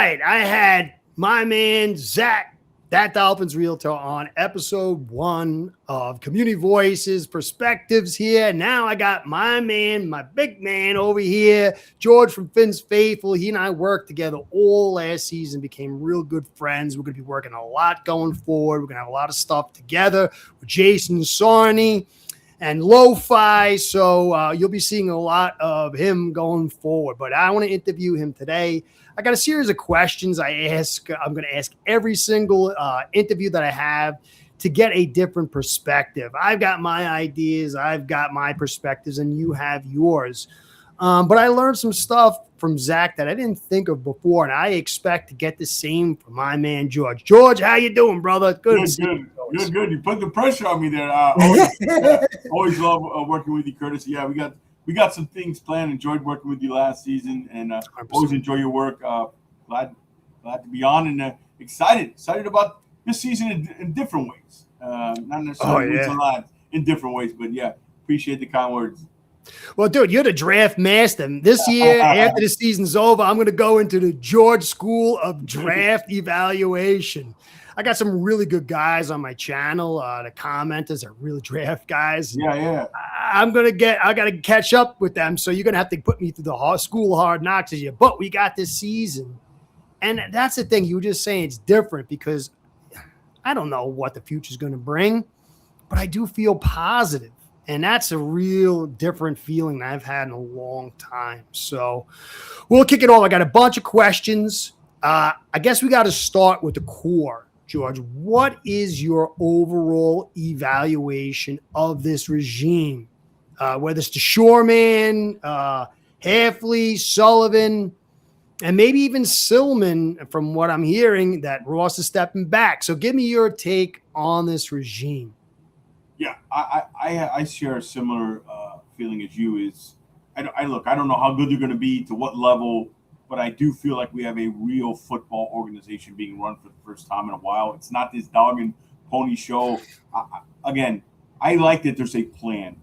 right. I had my man, Zach, that Dolphins Realtor, on episode 1 of Community Voices Perspectives here. Now I got my man, my big man over here, George from Finn's Faithful. He and I worked together all last season, became real good friends. We're going to be working a lot going forward. We're going to have a lot of stuff together with Jason Sarney and Lo-Fi. So you'll be seeing a lot of him going forward. But I want to interview him today. I got a series of questions I'm going to ask every single interview that I have to get a different perspective. I've got my ideas, I've got my perspectives, and you have yours. But I learned some stuff from Zach that I didn't think of before, and I expect to get the same from my man, George. George, how you doing, brother? Good. You put the pressure on me there. Always love working with you, Curtis. Yeah, we got some things planned. Enjoyed working with you last season, and always enjoy your work. Glad to be on, and excited about this season in different ways. Not necessarily a lot in different ways, but yeah, appreciate the kind words. Well, dude, you're the draft master. This year, after the season's over, I'm going to go into the George School of Draft Evaluation. I got some really good guys on my channel. The commenters are really draft guys. Yeah. I got to catch up with them. So you're going to have to put me through the school of hard knocks this year. But we got this season. And that's the thing. You were just saying it's different because I don't know what the future is going to bring, but I do feel positive. And that's a real different feeling that I've had in a long time. So we'll kick it off. I got a bunch of questions. I guess we got to start with the core. George, what is your overall evaluation of this regime? Whether it's the Shoreman, Hafley, Sullivan, and maybe even Silman, from what I'm hearing, that Ross is stepping back. So give me your take on this regime. Yeah, I share a similar feeling as you. I don't know how good they're going to be, to what level, but I do feel like we have a real football organization being run for the first time in a while. It's not this dog and pony show. I like that there's a plan.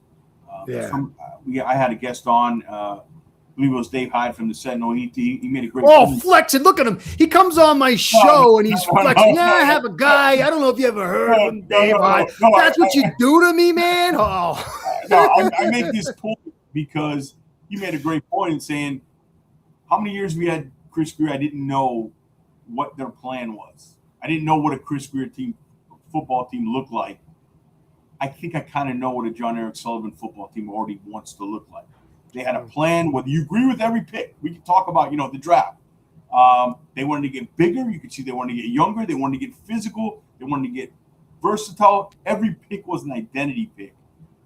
I had a guest on, I believe it was Dave Hyde from the Sentinel. He made a great point. Flexing. Look at him. He comes on my show and he's flexing. I have a guy. I don't know if you ever heard of him, Dave Hyde. That's what you do to me, man? I make this point because you made a great point in saying how many years we had Chris Grier. I didn't know what their plan was. I didn't know what a Chris Grier football team looked like. I think I kind of know what a Jon-Eric Sullivan football team already wants to look like. They had a plan. Whether you agree with every pick, we can talk about, the draft. They wanted to get bigger. You could see they wanted to get younger. They wanted to get physical. They wanted to get versatile. Every pick was an identity pick.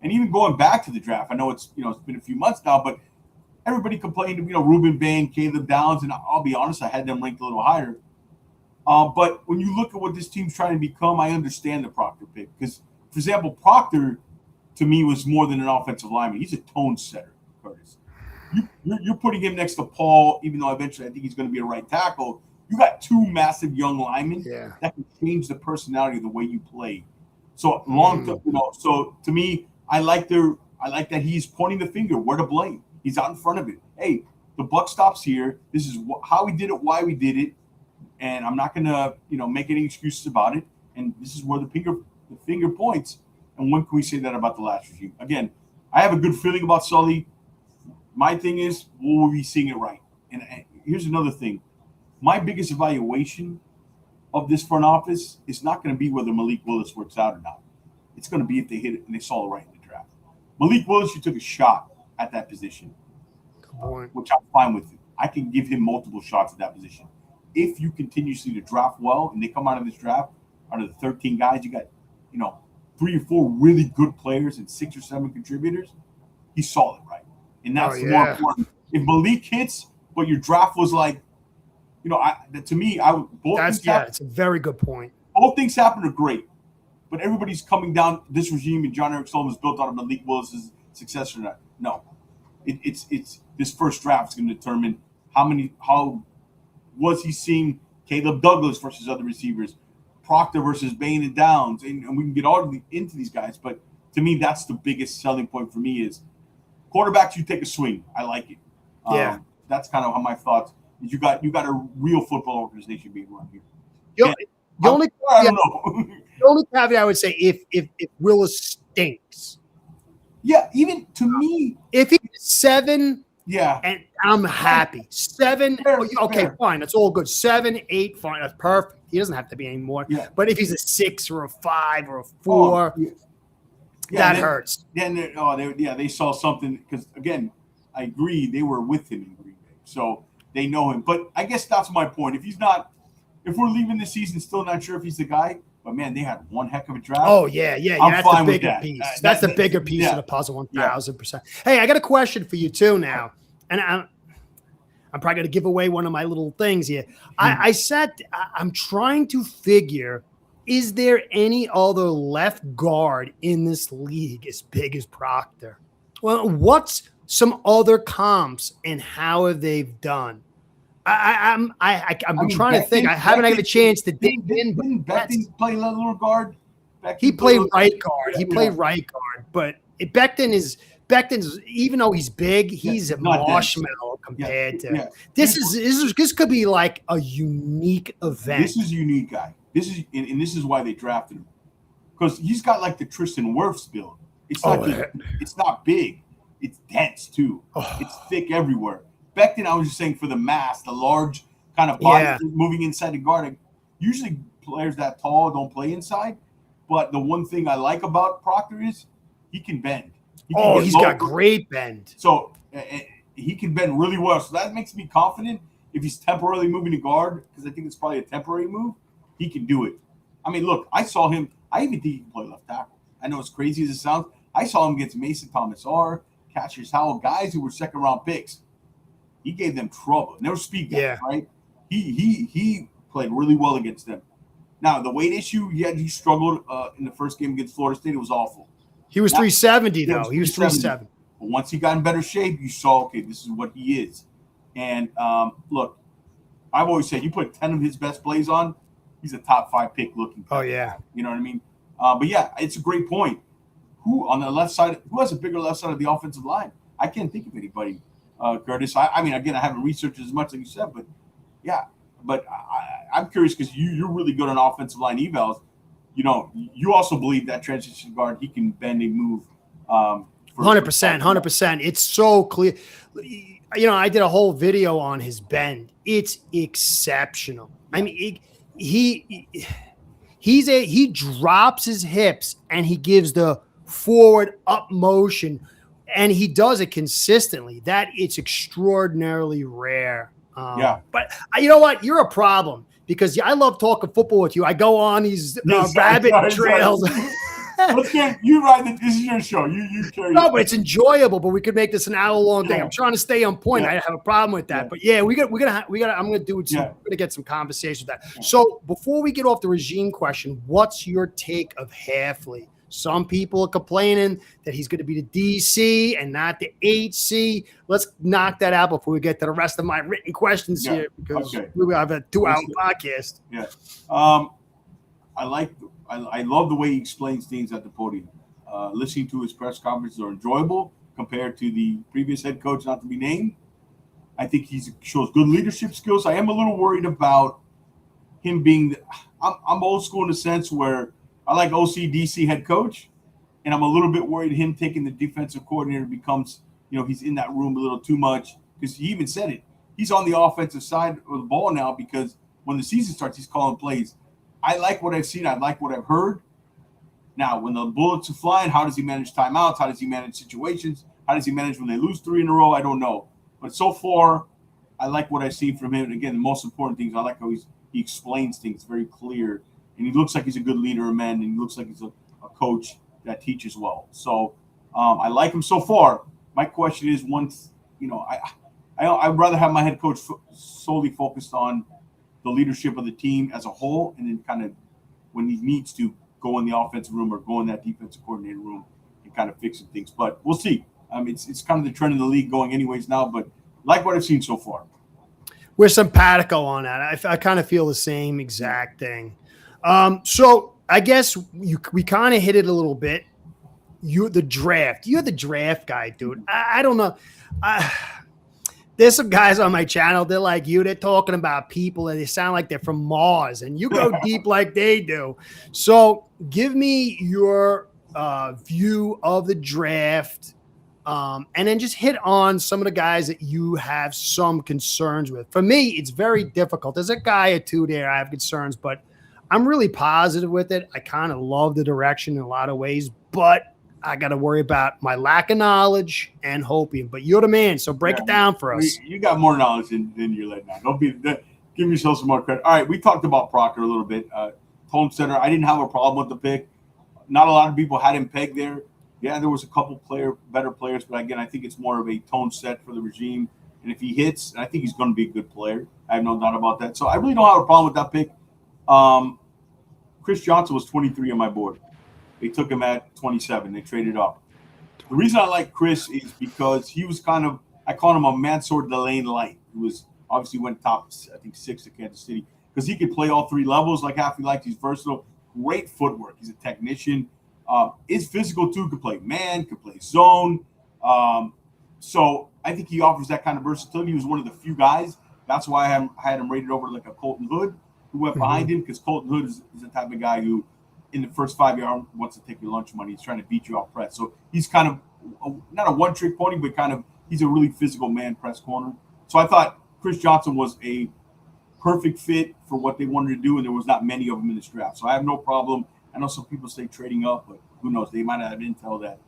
And even going back to the draft, I know it's been a few months now, but everybody complained, Ruben Bain, Caleb Downs, and I'll be honest, I had them ranked a little higher. But when you look at what this team's trying to become, I understand the Proctor pick. Because, for example, Proctor, to me, was more than an offensive lineman. He's a tone setter, Curtis. You're putting him next to Paul, even though eventually I think he's going to be a right tackle. You got two massive young linemen that can change the personality of the way you play. So so to me, I like that he's pointing the finger where to blame. He's out in front of it. Hey, the buck stops here. This is how we did it, why we did it, and I'm not going to make any excuses about it. And this is where the finger points. And when can we say that about the last regime? Again, I have a good feeling about Sully. My thing is, will we be seeing it right? And here's another thing. My biggest evaluation of this front office is not going to be whether Malik Willis works out or not. It's going to be if they hit it and they saw it right in the draft. Malik Willis, you took a shot at that position, which I'm fine with. I can give him multiple shots at that position. If you continuously to draft well and they come out of this draft, out of the 13 guys, you got, 3 or 4 really good players and 6 or 7 contributors, he saw it right. And that's more important. If Malik hits, but your draft was like, to me, it's a very good point. Both things happen are great, but everybody's coming down this regime and Jon-Eric Sullivan is built out of Malik Willis' success or not. No, it's this first draft is going to determine how was he seeing Caleb Douglas versus other receivers, Proctor versus Bain and Downs, and we can get all into these guys. But to me, that's the biggest selling point for me is quarterbacks. You take a swing. I like it. That's kind of how my thoughts. is you got a real football organization being run here. The only I don't know. The only caveat I would say, if Willis stinks, yeah, even to me, if he's 7, yeah, and I'm happy. 7, fair. Fine, that's all good. 7, 8, fine, that's perfect. He doesn't have to be anymore. Yeah. But if he's a 6 or a 5 or a 4, that hurts. Then they saw something because again, I agree they were with him in Green Bay, so they know him. But I guess that's my point. If we're leaving the season still not sure if he's the guy, but man, they had one heck of a draft. Oh yeah. That's the bigger piece. That's the bigger piece of the puzzle, 1000%. Hey, I got a question for you too now, and I'm probably going to give away one of my little things here. I'm trying to figure: is there any other left guard in this league as big as Proctor? Well, what's some other comps and how have they done? I'm trying to think. I haven't had a chance to dig in. Didn't Becton play little guard? He played right guard. He played right guard. But Becton's even though he's big, he's a marshmallow compared to. This could be like a unique event. This is a unique guy. This is why they drafted him, because he's got like the Tristan Wirfs build. It's not big. It's dense too. It's thick everywhere. Becton, I was just saying, for the mass, the large kind of body moving inside the guard. Usually players that tall don't play inside, but the one thing I like about Proctor is he can bend. He's got great bend. So he can bend really well. So that makes me confident if he's temporarily moving to guard, because I think it's probably a temporary move, he can do it. I mean, look, I saw him. I even think he can play left tackle. I know, as crazy as it sounds, I saw him against Mason Thomas-R, Cassius Howell, guys who were second-round picks. He gave them trouble. Never speak guys, right? He played really well against them. Now, the weight issue, he struggled in the first game against Florida State. It was awful. He was 370, though. He was 370. But once he got in better shape, you saw, okay, this is what he is. And, look, I've always said you put 10 of his best plays on, he's a top 5 pick looking. Oh, yeah. You know what I mean? But, yeah, it's a great point. Who on the left side – who has a bigger left side of the offensive line? I can't think of anybody. Curtis, I mean, again, I haven't researched as much like you said, but yeah, I'm curious because you're really good on offensive line evals. You know, you also believe that transition guard, he can bend and move. 100%. It's so clear. You know, I did a whole video on his bend. It's exceptional. I mean, he drops his hips and he gives the forward up motion. And he does it consistently. That it's extraordinarily rare. But you know what? You're a problem because I love talking football with you. I go on these rabbit trails. You ride this is your show. You carry. No, but it's enjoyable. But we could make this an hour-long thing. I'm trying to stay on point. I have a problem with that. But yeah, we're gonna. I'm gonna do it. We're gonna get some conversation with that. So before we get off the regime question, what's your take of Hafley? Some people are complaining that he's going to be the DC and not the HC. Let's knock that out before we get to the rest of my written questions here, because we have a 2-hour podcast. Yeah. I love the way he explains things at the podium. Listening to his press conferences are enjoyable compared to the previous head coach, not to be named. I think he shows good leadership skills. I am a little worried about him being I'm old school in the sense where I like OC-DC head coach, and I'm a little bit worried him taking the defensive coordinator becomes, he's in that room a little too much, because he even said it. He's on the offensive side of the ball now because when the season starts, he's calling plays. I like what I've seen. I like what I've heard. Now, when the bullets are flying, how does he manage timeouts? How does he manage situations? How does he manage when they lose 3 in a row? I don't know. But so far, I like what I've seen from him. And again, the most important thing is I like how he explains things very clear. And he looks like he's a good leader of men, and he looks like he's a coach that teaches well. So I like him so far. My question is, once, I'd rather have my head coach solely focused on the leadership of the team as a whole, and then kind of when he needs to go in the offensive room or go in that defensive coordinator room and kind of fixing things. But we'll see. It's kind of the trend of the league going anyways now, but like what I've seen so far. We're simpatico on that. I kind of feel the same exact thing. So I guess we kind of hit it a little bit. You're the draft guy, dude. I don't know. There's some guys on my channel. They're like you. They're talking about people and they sound like they're from Mars, and you go deep like they do. So give me your view of the draft. And then just hit on some of the guys that you have some concerns with. For me, it's very difficult. There's a guy or two there I have concerns, but I'm really positive with it. I kind of love the direction in a lot of ways, but I got to worry about my lack of knowledge and hoping. But you're the man, so break it down for us. You got more knowledge than you're letting out. Give yourself some more credit. All right, we talked about Proctor a little bit. Home center, I didn't have a problem with the pick. Not a lot of people had him pegged there. Yeah, there was a couple better players, but again, I think it's more of a tone set for the regime. And if he hits, I think he's going to be a good player. I have no doubt about that. So I really don't have a problem with that pick. Chris Johnson was 23 on my board. They took him at 27. They traded up. The reason I like Chris is because he was I call him a Mansour Delane light. He was obviously went top, I think, 6 at Kansas City because he could play all 3 levels like half he liked. He's versatile, great footwork. He's a technician. Is physical too, could play man, could play zone. So I think he offers that kind of versatility. He was one of the few guys. That's why I had him rated over like a Colton Hood who went behind him, because Colton Hood is the type of guy who in the first 5 yards wants to take your lunch money. He's trying to beat you off press. So he's kind of not a one-trick pony, but he's a really physical man press corner. So I thought Chris Johnson was a perfect fit for what they wanted to do, and there was not many of them in this draft. So I have no problem. I know some people say trading up, but who knows? They might have intel that,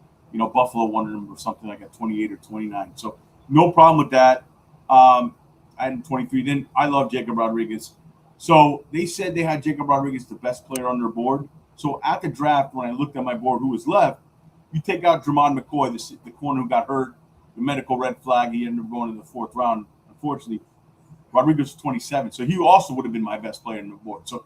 Buffalo wanted him or something like at 28 or 29. So no problem with that. I had him 23. Then I love Jacob Rodriguez. So they said they had Jacob Rodriguez the best player on their board. So at the draft, when I looked at my board, who was left, you take out Jermon McCoy, the corner who got hurt, the medical red flag. He ended up going to the 4th round. Unfortunately, Rodriguez was 27. So he also would have been my best player on the board. So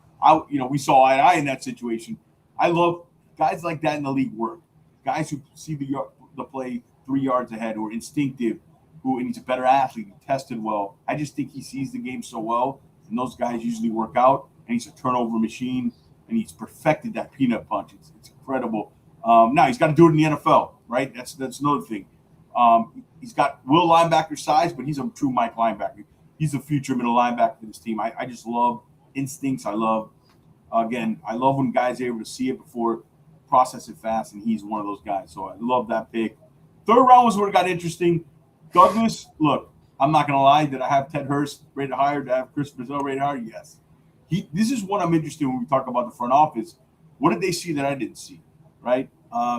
we saw eye to eye in that situation. I love guys like that in the league work. Guys who see the play 3 yards ahead, who are instinctive, and he's a better athlete, he tested well. I just think he sees the game so well, and those guys usually work out, and he's a turnover machine, and he's perfected that peanut punch. It's incredible. Now, he's got to do it in the NFL, right? That's another thing. He's got Will linebacker size, but he's a true Mike linebacker. He's a future middle linebacker for this team. I just love instincts. I love when guys are able to see it before, process it fast, and he's one of those guys. So I love that pick. 3rd round was where it got interesting. Douglas, look, I'm not going to lie. Did I have Ted Hurst rated higher? Did I have Chris Brazil rated higher? Yes. This is what I'm interested in when we talk about the front office. What did they see that I didn't see, right?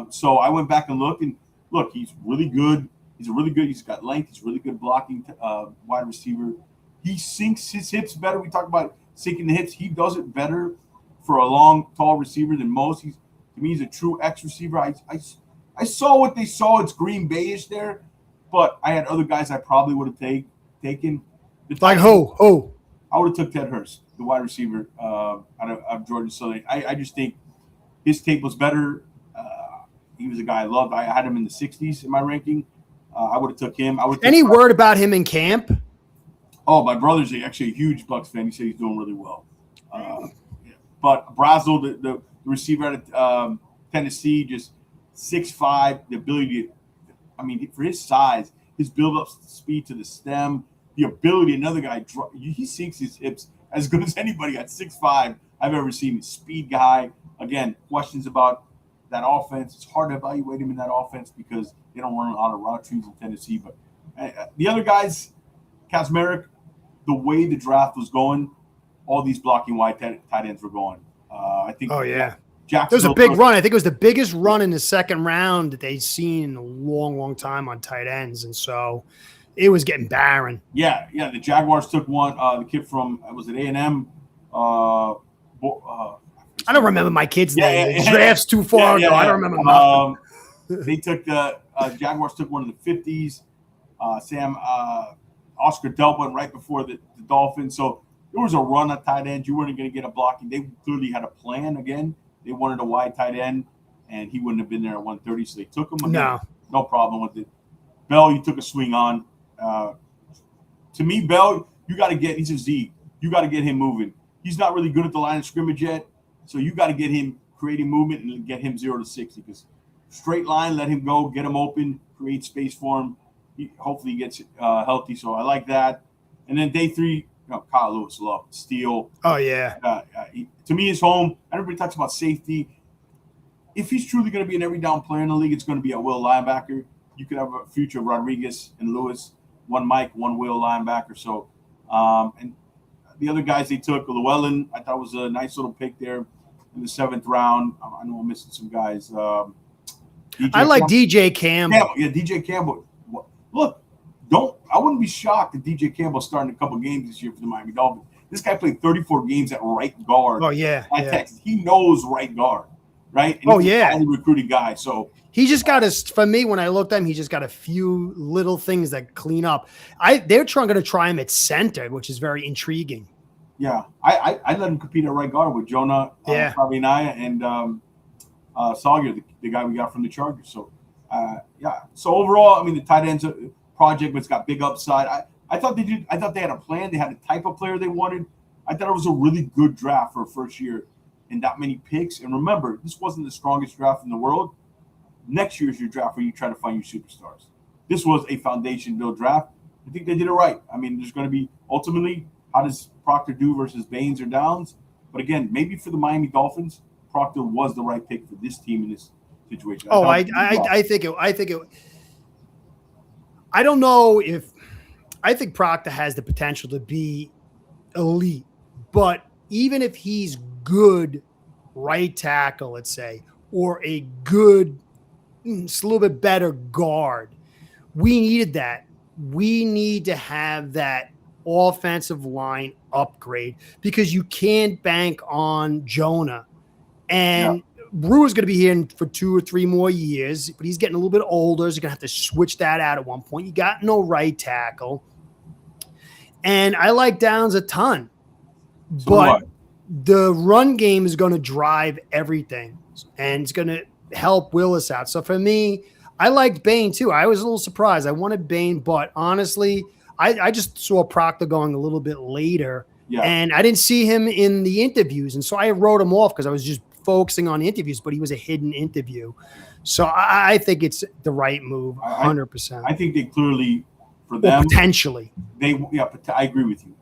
So I went back and looked, and look, he's really good. He's got length. He's really good blocking wide receiver. He sinks his hips better. We talk about sinking the hips. He does it better for a long, tall receiver than most. To me, he's a true X receiver. I saw what they saw. It's Green Bay-ish there, but I had other guys I probably would have taken. Like who? I would have took Ted Hurst, the wide receiver out of Georgia Southern. I just think his tape was better. He was a guy I loved. I had him in the 60s in my ranking. I would have took him. Any word about him in camp? Oh, my brother's actually a huge Bucs fan. He said he's doing really well. But Brazel, the receiver out of Tennessee, just 6'5", the ability to, for his size, his build-up speed to the stem, the ability, another guy, he sinks his hips as good as anybody at 6'5" I've ever seen. Speed guy. Again, questions about that offense. It's hard to evaluate him in that offense because they don't run a lot of route trees in Tennessee. But the other guys, Kazmarek, the way the draft was going, all these blocking wide tight ends were going. I think. Oh yeah, there's a big run. I think it was the biggest run in the 2nd round that they'd seen in a long, long time on tight ends, and so it was getting barren. Yeah. The Jaguars took one. The kid from was it A&M? I don't remember my kid's name. The draft's too far ago. I don't remember nothing. They took the Jaguars took one in the 50s. Oscar Delp went right before the Dolphins. So there was a run at tight end. You weren't going to get a blocking. They clearly had a plan again. They wanted a wide tight end, and he wouldn't have been there at 130, so they took him. Again. No problem with it. Bell, you took a swing on. To me, Bell, he's a Z. You got to get him moving. He's not really good at the line of scrimmage yet, so you got to get him creating movement and get him 0 to 60. Because straight line, let him go, get him open, create space for him. hopefully he gets healthy. So I like that. And then day 3, Kyle Lewis, love steal. Oh yeah. To me, his home. Everybody talks about safety. If he's truly going to be an every down player in the league, it's going to be a will linebacker. You could have a future of Rodriguez and Lewis, one Mike, one will linebacker. So, and the other guys they took, Llewellyn, I thought was a nice little pick there in the 7th round. I know I'm missing some guys. I like DJ Campbell. Yeah, DJ Campbell. Look, I wouldn't be shocked if DJ Campbell starting a couple games this year for the Miami Dolphins. This guy played 34 games at right guard. Oh yeah. Texas. He knows right guard, right? And he's a highly recruited guy. So he just got for me, when I looked at him, he just got a few little things that clean up. They're going to try him at center, which is very intriguing. Yeah, I let him compete at right guard with Jonah Fabianaya and Sawyer, the guy we got from the Chargers. So, So overall, I mean, the tight ends project, but it's got big upside. I thought they did. I thought they had a plan. They had a type of player they wanted. I thought it was a really good draft for a first year and that many picks. And remember, this wasn't the strongest draft in the world. Next year's your draft where you try to find your superstars. This was a foundation build draft. I think they did it right. I mean, there's going to be ultimately, how does Proctor do versus Baines or Downs? But again, maybe for the Miami Dolphins, Proctor was the right pick for this team in this situation. I think it. I don't know if I think Proctor has the potential to be elite, but even if he's good right tackle, let's say, or a good, it's a little bit better guard, we needed that. We need to have that offensive line upgrade because you can't bank on Jonah. And Brewer's going to be here for 2 or 3 more years, but he's getting a little bit older. So you're going to have to switch that out at one point. You got no right tackle. And I like Downs a ton. But the run game is going to drive everything. And it's going to help Willis out. So for me, I liked Bain too. I was a little surprised. I wanted Bain, but honestly, I just saw Proctor going a little bit later. Yeah. And I didn't see him in the interviews. And so I wrote him off because I was just focusing on interviews, but he was a hidden interview. So I think it's the right move, 100%. I think they clearly, for them, potentially. I agree with you.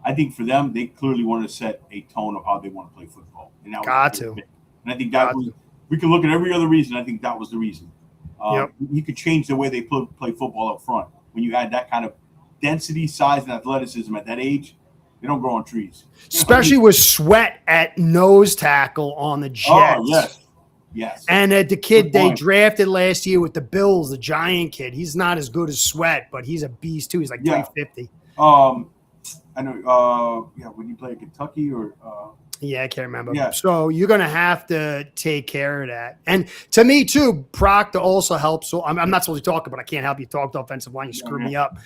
I think for them, they clearly want to set a tone of how they want to play football. And that was and I think that was, we can look at every other reason. I think that was the reason. You could change the way they play football up front. When you add that kind of density, size, and athleticism at that age, they don't grow on trees. Especially with Sweat at nose tackle on the Jets. Oh, yes. And the kid they drafted last year with the Bills, the giant kid, he's not as good as Sweat, but he's a beast too. He's like 350. I know. When you play at Kentucky or I can't remember. Yeah. So you're going to have to take care of that. And to me too, Proctor also helps. So I'm not supposed to talk, but I can't help you talk to offensive line. You screwed me up.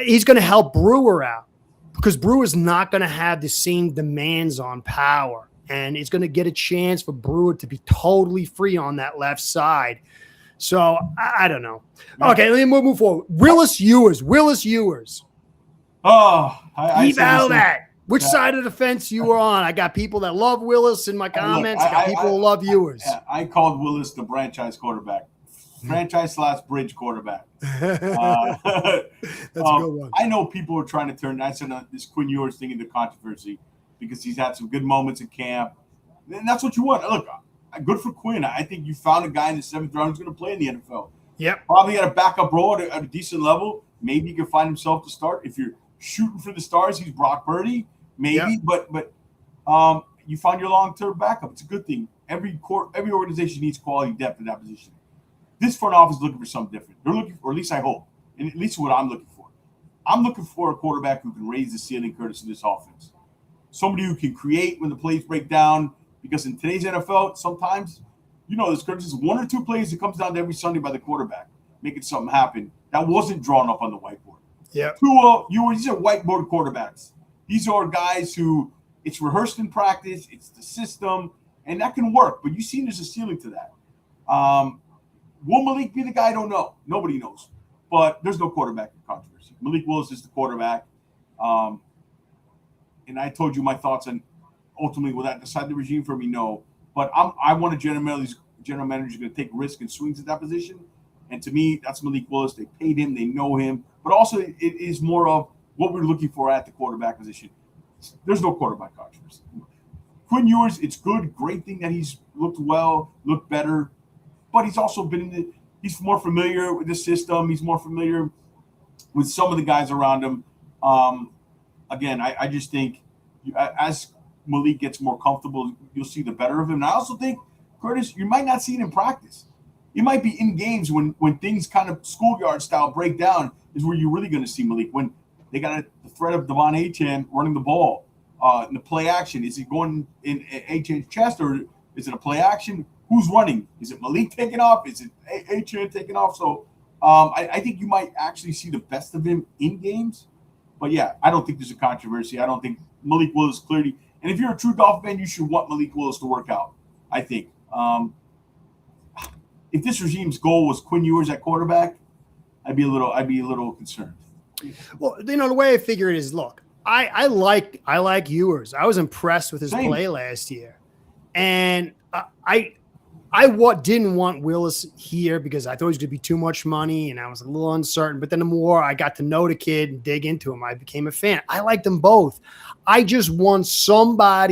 He's going to help Brewer out because Brewer's not going to have the same demands on power. And it's going to get a chance for Brewer to be totally free on that left side. So I don't know. Okay, let me move forward. Willis Ewers. Oh, leave out that. Which side of the fence you were on? I got people that love Willis in my comments. I got people who love Ewers. I called Willis the franchise quarterback. Franchise/bridge quarterback. That's a good one. I know people are trying to turn this Quinn Ewers thing into controversy because he's had some good moments in camp. And that's what you want. Look, good for Quinn. I think you found a guy in the 7th round who's going to play in the NFL. Yep. Probably at a backup role at a decent level. Maybe he can find himself to start. If you're shooting for the stars, he's Brock Purdy. Maybe, but you found your long-term backup. It's a good thing. Every organization needs quality depth in that position. This front office is looking for something different. They're looking for, or at least I hope, and at least what I'm looking for. I'm looking for a quarterback who can raise the ceiling, Curtis, in this offense. Somebody who can create when the plays break down. Because in today's NFL, sometimes, this Curtis is 1 or 2 plays that comes down to every Sunday by the quarterback, making something happen. That wasn't drawn up on the whiteboard. Yeah. These are whiteboard quarterbacks. These are guys who it's rehearsed in practice, it's the system, and that can work. But you've seen there's a ceiling to that. Will Malik be the guy? I don't know. Nobody knows. But there's no quarterback controversy. Malik Willis is the quarterback. And I told you my thoughts on ultimately will that decide the regime for me? No. But I want a general manager who's going to take risks and swings at that position And to me, that's Malik Willis. They paid him. They know him. But also, it is more of what we're looking for at the quarterback position. There's no quarterback controversy. Quinn Ewers, it's good. Great thing that he's looked well, looked better. But he's also he's more familiar with the system. He's more familiar with some of the guys around him. Again, I just think as Malik gets more comfortable, you'll see the better of him. And I also think, Curtis, you might not see it in practice. You might be in games when things kind of schoolyard style break down is where you're really going to see Malik. When they got the threat of Devon Achane running the ball in the play action. Is he going in Achane's chest or is it a play action? Who's running? Is it Malik taking off? Is it Achane taking off? So I think you might actually see the best of him in games. But, yeah, I don't think there's a controversy. I don't think Malik Willis clearly – and if you're a true Dolphin fan, you should want Malik Willis to work out, I think. If this regime's goal was Quinn Ewers at quarterback, I'd be a little concerned. Well, the way I figure it is, look, I like Ewers. I was impressed with his play last year. And I didn't want Willis here because I thought he was going to be too much money and I was a little uncertain. But then the more I got to know the kid and dig into him, I became a fan. I like them both. I just want my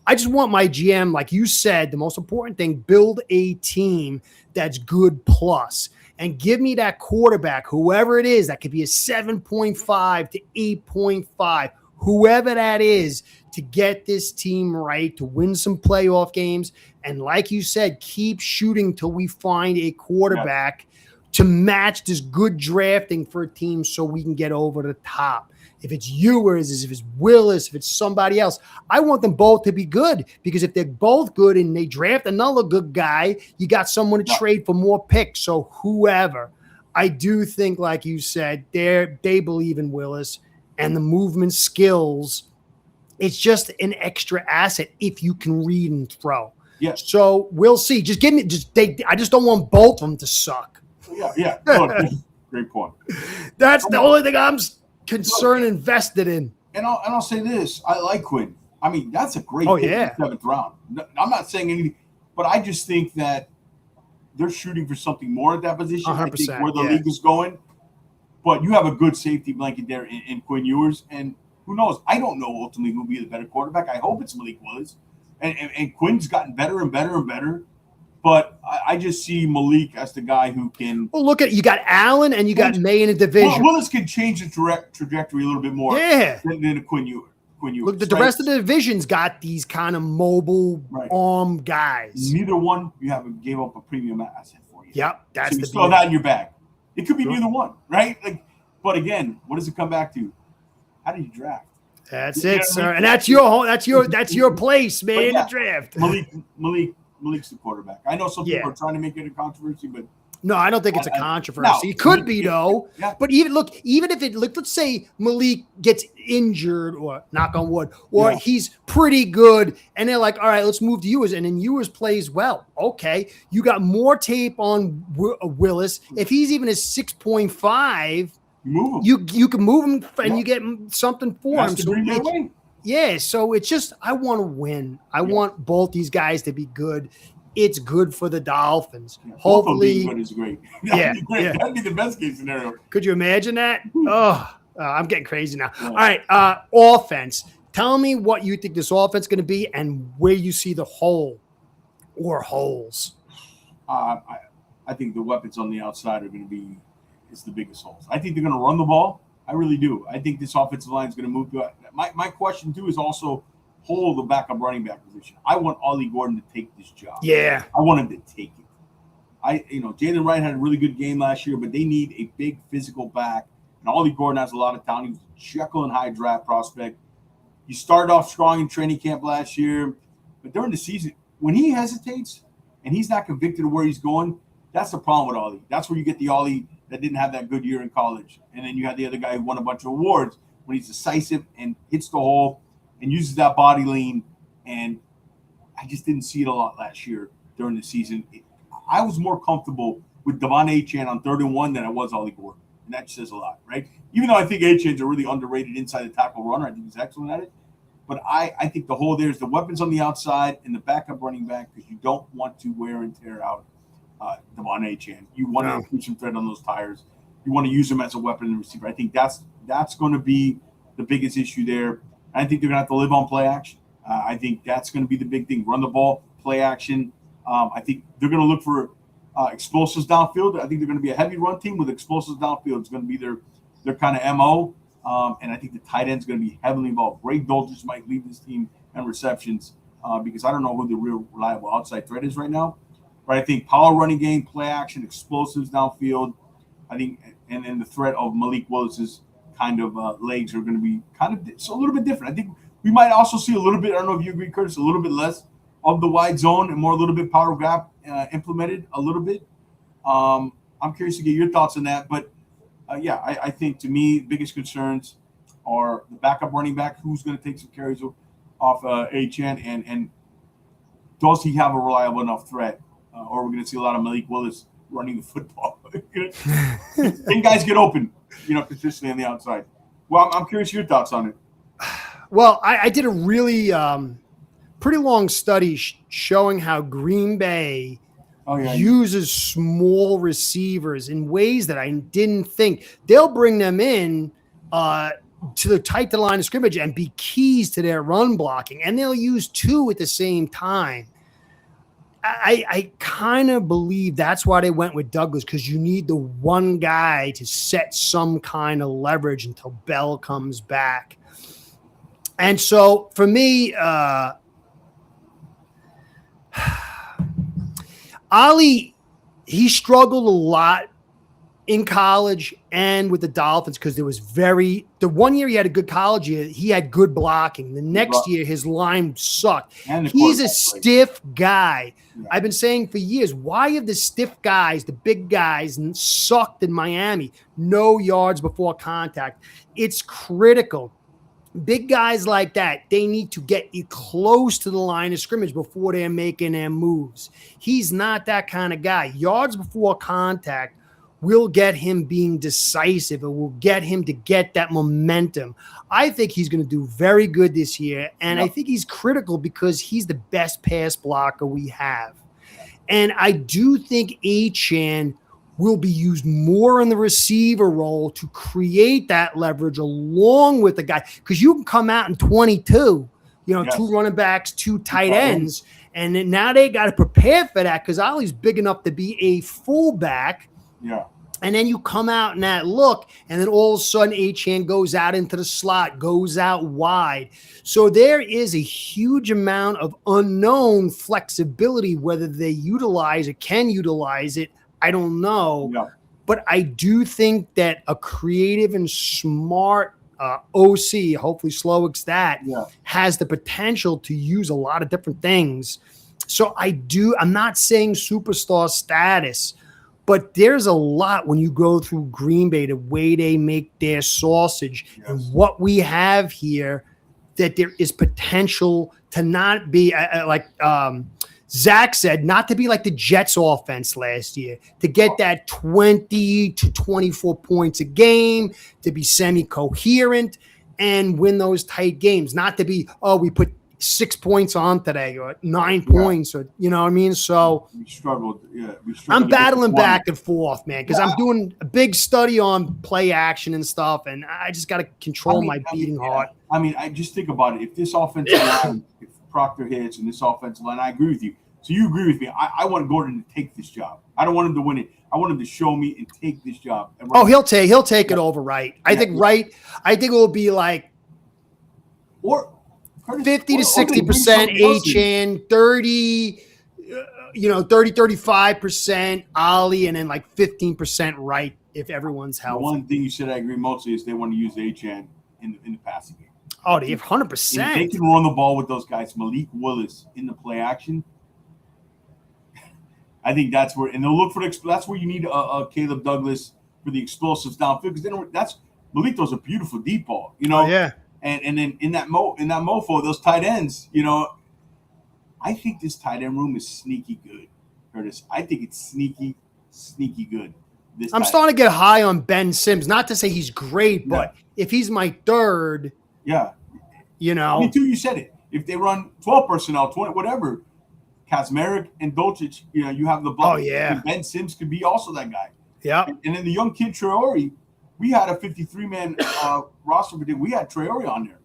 GM, like you said, the most important thing, build a team that's good plus. And give me that quarterback, whoever it is, that could be a 7.5 to 8.5, whoever that is, to get this team right, to win some playoff games. And like you said, keep shooting till we find a quarterback to match this good drafting for a team so we can get over the top. If it's Ewers, if it's Willis, if it's somebody else, I want them both to be good because if they're both good and they draft another good guy, you got someone to trade for more picks. So whoever, I do think, like you said, they believe in Willis and the movement skills. It's just an extra asset if you can read and throw. Yeah. So we'll see. I just don't want both of them to suck. Yeah. No, great point. That's the only thing I'm concerned invested in. And I'll say this: I like Quinn. I mean, that's a great pick in the 7th round. I'm not saying anything, but I just think that they're shooting for something more at that position. I think where the league is going. But you have a good safety blanket there in Quinn Ewers, and who knows? I don't know ultimately who will be the better quarterback. I hope it's Malik Willis, and Quinn's gotten better and better and better. But I just see Malik as the guy who can. Well, look at you got Allen and you got May in the division. Willis can change the trajectory a little bit more. Than a Quinn Ewers. Look, the rest of the division's got these kind of mobile arm guys. Neither one gave up a premium asset for you. Yep, that's so you still have that in your bag. It could be neither one, right? But again, what does it come back to? How do you draft? That's it, sir. And that's your place, man, in the draft. Malik's the quarterback. I know some people are trying to make it a controversy, but no, I don't think it's a controversy. It could be though. Yeah. But even if it let's say Malik gets injured or knock on wood, or he's pretty good, and they're like, all right, let's move to Ewers, and then Ewers plays well. Okay, you got more tape on Willis. If he's even a 6.5, you can move him and you get something for him. So it's just I want to win. I want both these guys to be good. It's good for the Dolphins. Hopefully, good is great. That'd be the best case scenario. Could you imagine that? I'm getting crazy now. All right, offense. Tell me what you think this offense is going to be and where you see the hole or holes. I think the weapons on the outside are going to be the biggest holes. I think they're going to run the ball. I really do. I think this offensive line is going to move to my question too is also hold the backup running back position. I want Ollie Gordon to take this job. Yeah. I want him to take it. Jalen Wright had a really good game last year, but they need a big physical back. And Ollie Gordon has a lot of talent. He was a Jekyll and Hyde draft prospect. He started off strong in training camp last year, but during the season, when he hesitates and he's not convicted of where he's going, that's the problem with Ollie. That's where you get the Ollie that didn't have that good year in college. And then you have the other guy who won a bunch of awards when he's decisive and hits the hole and uses that body lean. And I just didn't see it a lot last year during the season. I was more comfortable with Devon Achane on 3rd and 1 than I was Ollie Gordon. And that says a lot, right? Even though I think Achane's a really underrated inside the tackle runner. I think he's excellent at it. But I think the whole there's the weapons on the outside and the backup running back because you don't want to wear and tear out Devon Achane. You want to include some thread on those tires. You want to use him as a weapon in the receiver. I think that's going to be the biggest issue there. I think they're going to have to live on play action. I think that's going to be the big thing. Run the ball, play action. I think they're going to look for explosives downfield. I think they're going to be a heavy run team with explosives downfield. It's going to be their kind of MO. And I think the tight end is going to be heavily involved. Ray Dolges might lead this team in receptions because I don't know who the real reliable outside threat is right now. But I think power running game, play action, explosives downfield. I think, and then the threat of Malik Willis's kind of legs are going to be a little bit different. I think we might also see a little bit, I don't know if you agree, Curtis, a little bit less of the wide zone and more a little bit power gap implemented a little bit. I'm curious to get your thoughts on that. But, I think to me, the biggest concerns are the backup running back, who's going to take some carries off Achane, and does he have a reliable enough threat? Or we're going to see a lot of Malik Willis running the football. Can guys get open, consistently on the outside? Well, I'm curious your thoughts on it. Well, I did a really pretty long study showing how Green Bay uses small receivers in ways that I didn't think. They'll bring them in to the tight line of scrimmage and be keys to their run blocking, and they'll use two at the same time. I kind of believe that's why they went with Douglas, because you need the one guy to set some kind of leverage until Bell comes back. And so for me, Ali, he struggled a lot in college and with the Dolphins because the 1 year he had a good college year, he had good blocking. The next year, his line sucked. He's a stiff guy. Yeah. I've been saying for years, why have the stiff guys, the big guys, sucked in Miami? No yards before contact. It's critical. Big guys like that, they need to get close to the line of scrimmage before they're making their moves. He's not that kind of guy. Yards before contact will get him being decisive. It will get him to get that momentum. I think he's going to do very good this year, and I think he's critical because he's the best pass blocker we have. And I do think Achane will be used more in the receiver role to create that leverage along with the guy, because you can come out in 22, two running backs, two tight ends, and then now they got to prepare for that because Ollie's big enough to be a fullback. Yeah. And then you come out in that look, and then all of a sudden Achane goes out into the slot, goes out wide. So there is a huge amount of unknown flexibility, whether they can utilize it. I don't know. Yeah. But I do think that a creative and smart OC, hopefully Slowick's has the potential to use a lot of different things. So I'm not saying superstar status, but there's a lot when you go through Green Bay, the way they make their sausage and what we have here, that there is potential to not be like Zach said, not to be like the Jets offense last year, to get that 20 to 24 points a game, to be semi-coherent and win those tight games, not to be, we put 6 points on today or 9 points, or you know what I mean? So we struggled. I'm battling back and forth, man, because I'm doing a big study on play action and stuff, and I just got to control my beating heart. I just think about it. If this offensive line, if Proctor hits and this offensive line, I agree with you. So you agree with me. I want Gordon to take this job. I don't want him to win it. I want him to show me and take this job. He'll take it over Wright. I think it will be like 50 to 60% Achane, 30, 35% Ollie, and then like 15% Wright if everyone's healthy. The one thing you said I agree mostly is they want to use Achane in the passing game. Oh, they have 100%. If they can run the ball with those guys, Malik Willis in the play action, I think that's where, and they'll look for that's where you need a Caleb Douglas for the explosives downfield, because Malik throws a beautiful deep ball, Oh, yeah. And then in that mofo, those tight ends, I think this tight end room is sneaky good, Curtis. I think it's sneaky good. I'm starting to get high on Ben Sims. Not to say he's great, but if he's my third, Me too. You said it. If they run 12 personnel, 20, whatever, Kazmarek and Dolcic, you have the block. Oh, yeah. And Ben Sims could be also that guy. Yeah. And then the young kid Traore, we had a 53-man roster, but we had Traore on there.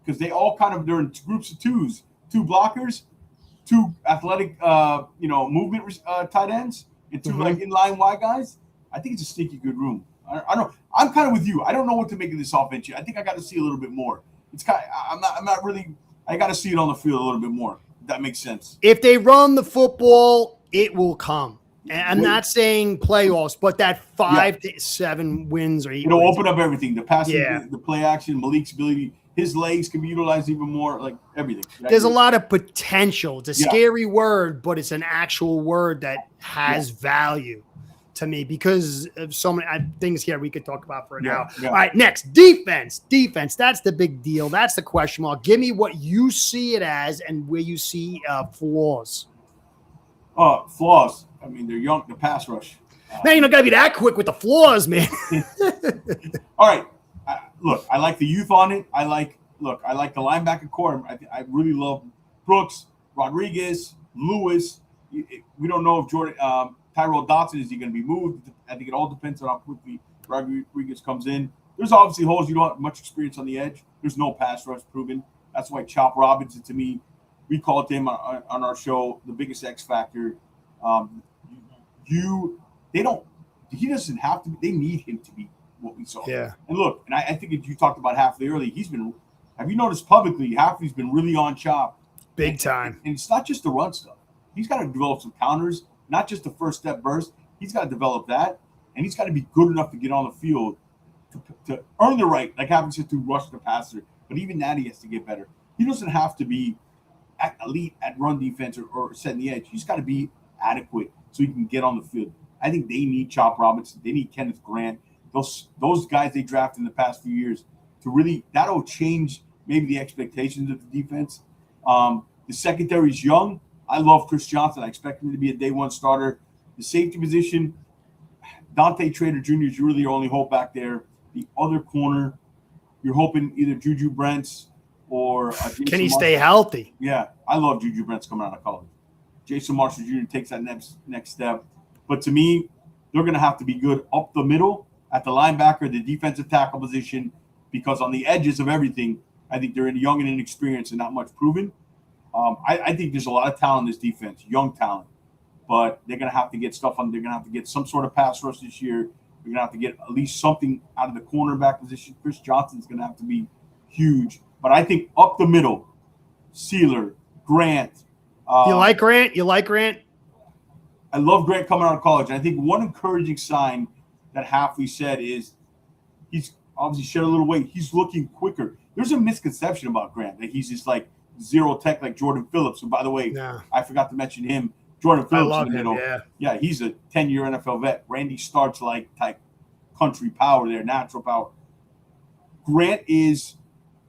Because they all they're in groups of twos, 2 blockers, 2 athletic, movement tight ends, and 2 inline wide guys. I think it's a sneaky good room. I don't. I'm kind of with you. I don't know what to make of this offense yet. I think I got to see a little bit more. It's I'm not really. I got to see it on the field a little bit more. If that makes sense. If they run the football, it will come. And I'm not saying playoffs, but that 5 to 7 wins or 8 It'll wins. open up everything. The passing, the play action, Malik's ability, his legs can be utilized even more, like everything. There's a lot of potential. It's a scary word, but it's an actual word that has value to me because of so many things here we could talk about for an hour. All right, next, defense. Defense, that's the big deal. That's the question mark. Give me what you see it as and where you see flaws. Flaws. I mean, they're young. The pass rush. Man, you don't gotta be that quick with the flaws, man. All right. Look, I like the youth on it. I like the linebacker core. I really love Brooks, Rodriguez, Lewis. We don't know if Tyrell Dotson, is he going to be moved? I think it all depends on how quickly Rodriguez comes in. There's obviously holes. You don't have much experience on the edge. There's no pass rush proven. That's why Chop Robinson, to me, we called him on our show the biggest X factor. He doesn't have to. They need him to be what we saw. Yeah. And look, and I think you talked about Hafley early. Have you noticed publicly, Hafley's been really on Chop. Big time. And it's not just the run stuff. He's got to develop some counters, not just the first step burst. He's got to develop that, and he's got to be good enough to get on the field to earn the right, like having to rush the passer. But even that, he has to get better. He doesn't have to be elite at run defense or setting the edge. He's got to be adequate so he can get on the field. I think they need Chop Robinson. They need Kenneth Grant. Those guys they drafted in the past few years to really – that'll change maybe the expectations of the defense. The secondary is young. I love Chris Johnson. I expect him to be a day one starter. The safety position, Dante Trader Jr. is really your only hope back there. The other corner, you're hoping either Juju Brents or can he stay healthy? Yeah, I love Juju Brents coming out of college. Jason Marshall Jr. takes that next step. But to me, they're going to have to be good up the middle at the linebacker, the defensive tackle position, because on the edges of everything, I think they're young and inexperienced and not much proven. I think there's a lot of talent in this defense, young talent, but they're going to have to get stuff on. They're going to have to get some sort of pass rush this year. They're going to have to get at least something out of the cornerback position. Chris Johnson's going to have to be huge. But I think up the middle, Sealer, Grant. You like Grant? You like Grant? I love Grant coming out of college. And I think one encouraging sign that Hafley said is he's obviously shed a little weight. He's looking quicker. There's a misconception about Grant that he's just like zero tech like Jordan Phillips. And by the way, I forgot to mention him. Jordan Phillips. I love him, yeah, he's a 10-year NFL vet. Randy Starks like type country power there, natural power. Grant is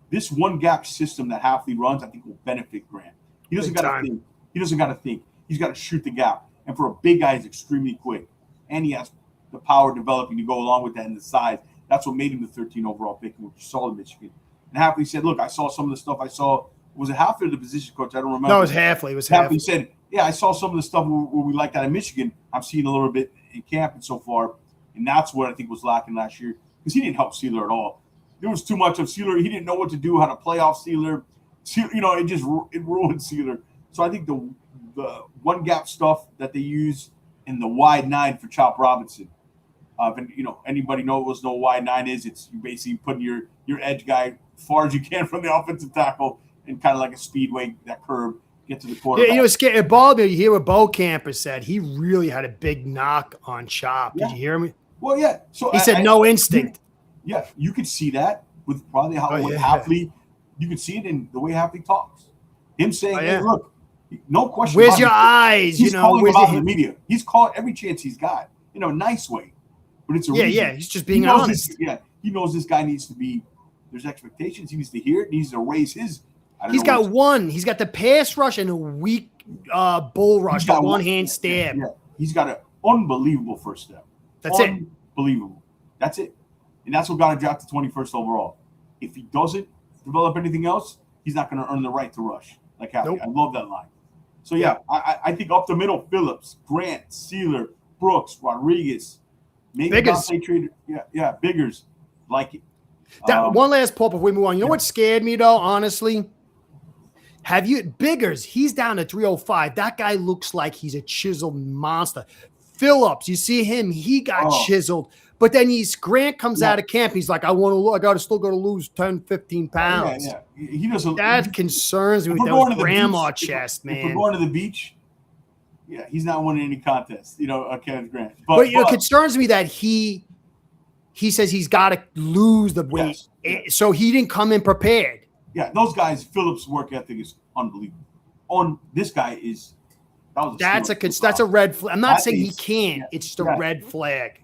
this one gap system that Hafley runs, I think will benefit Grant. He doesn't got to think. He doesn't got to think. He's got to shoot the gap. And for a big guy, he's extremely quick. And he has the power developing to go along with that and the size. That's what made him the 13 overall pick, which you saw in Michigan. And Hafley said, look, I saw some of the stuff I saw. Was it Hafley or the position coach? I don't remember. No, it was Hafley. Hafley said, yeah, I saw some of the stuff where we liked that in Michigan. I'm seeing a little bit in camp and so far. And that's what I think was lacking last year because he didn't help Sealer at all. There was too much of Sealer. He didn't know what to do, how to play off Sealer. It ruined Sealer. So I think the one gap stuff that they use in the wide 9 for Chop Robinson. Anybody knows what a wide 9 is? It's you basically putting your edge guy as far as you can from the offensive tackle and kind of like a speedway, that curve, get to the quarterback. Yeah, it bothered me. You hear what Bo Camper said. He really had a big knock on Chop. Yeah. Did you hear me? Well, yeah. So he said no instinct. Yeah, you could see that with probably Hafley. You could see it in the way Hafley talks. Him saying, hey, look, no question. Where's your eyes? He's calling him out in the media. He's calling every chance he's got, in a nice way. But it's a reason. Yeah, he's just being honest. He knows this guy needs to be, there's expectations. He needs to hear it. He needs to raise his. He's got one. He's got the pass rush and a weak bull rush, the one-hand stab. Yeah. He's got an unbelievable first step. That's it. Unbelievable. That's it. And that's what got him drafted 21st overall. If he doesn't develop anything else, he's not going to earn the right to rush. Like Hafley. Nope. I love that line. So yeah, I think up the middle, Phillips, Grant, Sealer, Brooks, Rodriguez, maybe Biggers. Dante Trader. Yeah, Biggers. Like it. That one last pull before we move on. You know what scared me though, honestly? Biggers, he's down to 305. That guy looks like he's a chiseled monster. Phillips, you see him, he got chiseled. But then Grant comes out of camp. He's like, I still got to lose 10, 15 pounds. Yeah. He doesn't. That concerns me with those grandma chest, man. If we're going to the beach, yeah, he's not winning any contest, Kenneth Grant. But it concerns me that he says he's got to lose the weight. Yes. So he didn't come in prepared. Yeah, those guys, Phillips' work ethic is unbelievable. This guy is. That's a red flag. I'm not saying he can't. Yeah, it's just a red flag.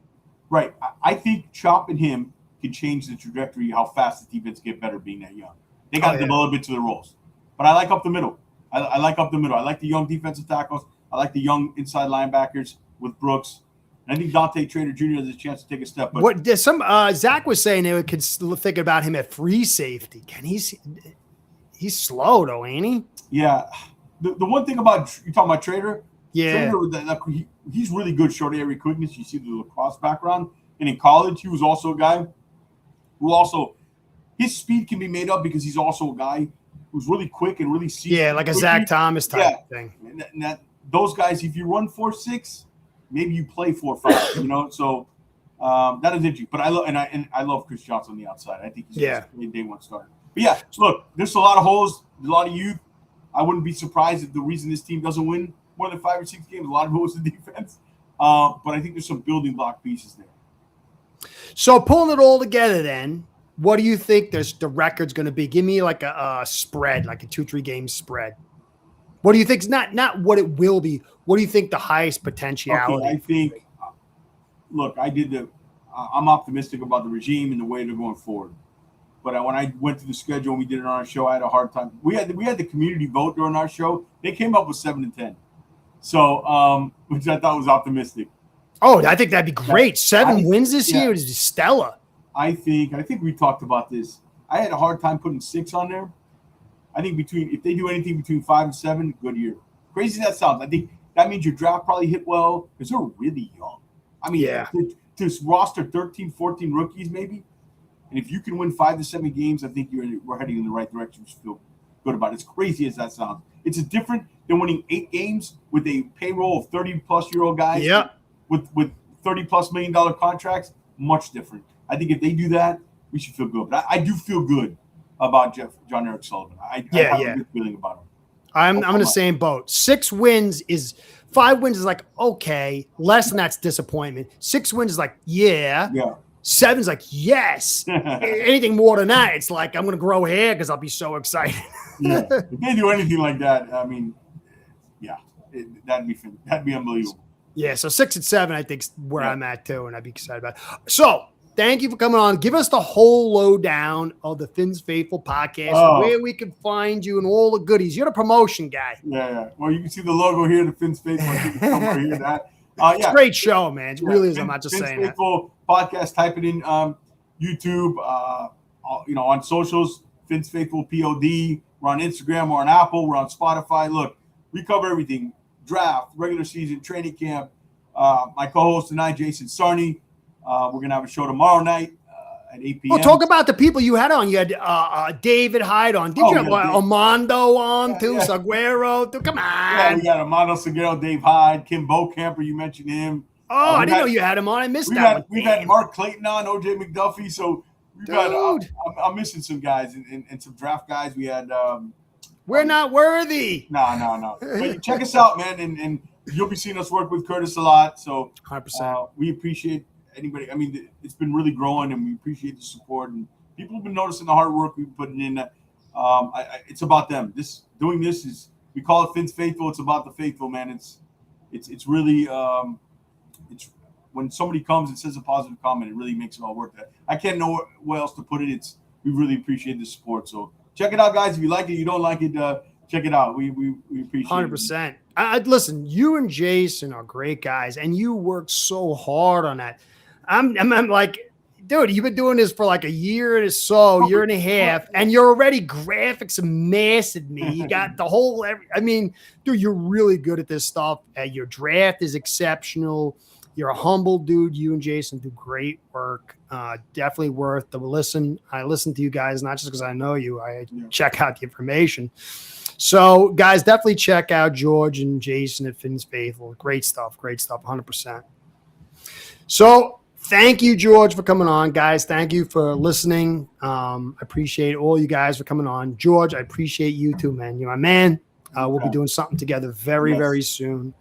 Right. I think chopping him can change the trajectory, how fast the defense get better being that young. They got to develop into the roles. But I like up the middle. I like up the middle. I like the young defensive tackles. I like the young inside linebackers with Brooks. And I think Dante Trader Jr. has a chance to take a step. But Zach was saying they could think about him at free safety. He's slow though, ain't he? Yeah. The one thing about you talking about Trader, yeah, he's really good short area quickness. You see the lacrosse background, and in college he was also a guy who his speed can be made up because he's also a guy who's really quick and really sees. Yeah, like a Zach Thomas type thing. And those guys, if you run 4.6, maybe you play 4.5. So that is interesting. But I love Chris Johnson on the outside. I think he's a day one starter. But yeah, look, there's a lot of holes, a lot of youth. I wouldn't be surprised if the reason this team doesn't win more than 5 or 6 games, a lot of it was the defense. But I think there's some building block pieces there. So pulling it all together then, what do you think the record's going to be? Give me like a spread, like a 2-3 game spread. What do you think? Not what it will be. What do you think the highest potentiality? Okay, I think, look, I'm optimistic about the regime and the way they're going forward. But when I went through the schedule and we did it on our show, I had a hard time. We had the community vote during our show. They came up with 7-10. So, which I thought was optimistic. Oh, I think that'd be great. 7 wins this year is stellar. I think we talked about this. I had a hard time putting 6 on there. I think if they do anything between 5 and 7, good year. Crazy that sounds. I think that means your draft probably hit well because they're really young. I mean, to roster 13, 14 rookies maybe. And if you can win 5 to 7 games, I think we're heading in the right direction. You feel good about it. As crazy as that sounds. It's different than winning 8 games with a payroll of 30-plus-year-old guys with $30+ million contracts. Much different. I think if they do that, we should feel good. But I do feel good about Jon-Eric Sullivan. I have a good feeling about him. I'm in the same boat. 5 wins is like, okay. Less than that's disappointment. 6 wins is like, yeah. 7's like, yes. Anything more than that, it's like, I'm going to grow hair because I'll be so excited. If they do anything like that, I mean, that'd be unbelievable. Yeah, so 6 and 7, I think, is where I'm at too, and I'd be excited about it. So, thank you for coming on. Give us the whole lowdown of the Fins Faithful podcast, where we can find you and all the goodies. You're the promotion guy. Yeah. Well, you can see the logo here, the Fins Faithful. You can come over here. That. It's a great show, man. It really is. I'm not just saying Fins Faithful podcast. Type it in YouTube, on socials. Fins Faithful POD. We're on Instagram. We're on Apple. We're on Spotify. Look, we cover everything: draft, regular season, training camp. My co-host tonight, Jason Sarney. We're gonna have a show tomorrow night at 8 p.m. Well, talk about the people you had on. You had David Hyde on. Did you have Armando on too? Saguero. Come on. Yeah, we got Armando Saguero, Dave Hyde, Kim Bocamper. You mentioned him. Oh, I didn't know you had him on. I missed that. We've had Mark Clayton on, OJ McDuffie. So we've got. I'm missing some guys and some draft guys. We had. We're not worthy. No. But check us out, man, and you'll be seeing us work with Curtis a lot. So 100%. We appreciate anybody. I mean, it's been really growing, and we appreciate the support. And people have been noticing the hard work we've put in. It's about them. Doing this is, we call it Fins Faithful. It's about the faithful, man. It's really it's when somebody comes and says a positive comment, it really makes it all worth it. I can't know where else to put it. We really appreciate the support. So check it out, guys. If you like it, you don't like it, check it out. We appreciate 100%. Listen, you and Jason are great guys, and you work so hard on that. I'm like, dude, you've been doing this for like a year and so, year and a half, and you're already graphics mastered me. You got the whole, I mean, dude, you're really good at this stuff. Your draft is exceptional. You're a humble dude. You and Jason do great work. Definitely worth the listen. I listen to you guys, not just because I know you. I check out the information. So, guys, definitely check out George and Jason at Finn's Faithful. Great stuff, 100%. So, thank you, George, for coming on. Guys, thank you for listening. I appreciate all you guys for coming on. George, I appreciate you too, man. You're my man. We'll be doing something together very soon.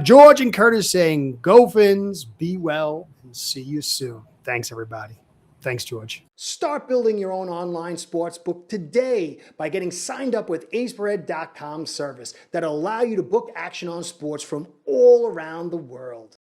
George and Curtis saying, go Fins, be well, and see you soon. Thanks, everybody. Thanks, George. Start building your own online sportsbook today by getting signed up with aceperhead.com service that'll allow you to book action on sports from all around the world.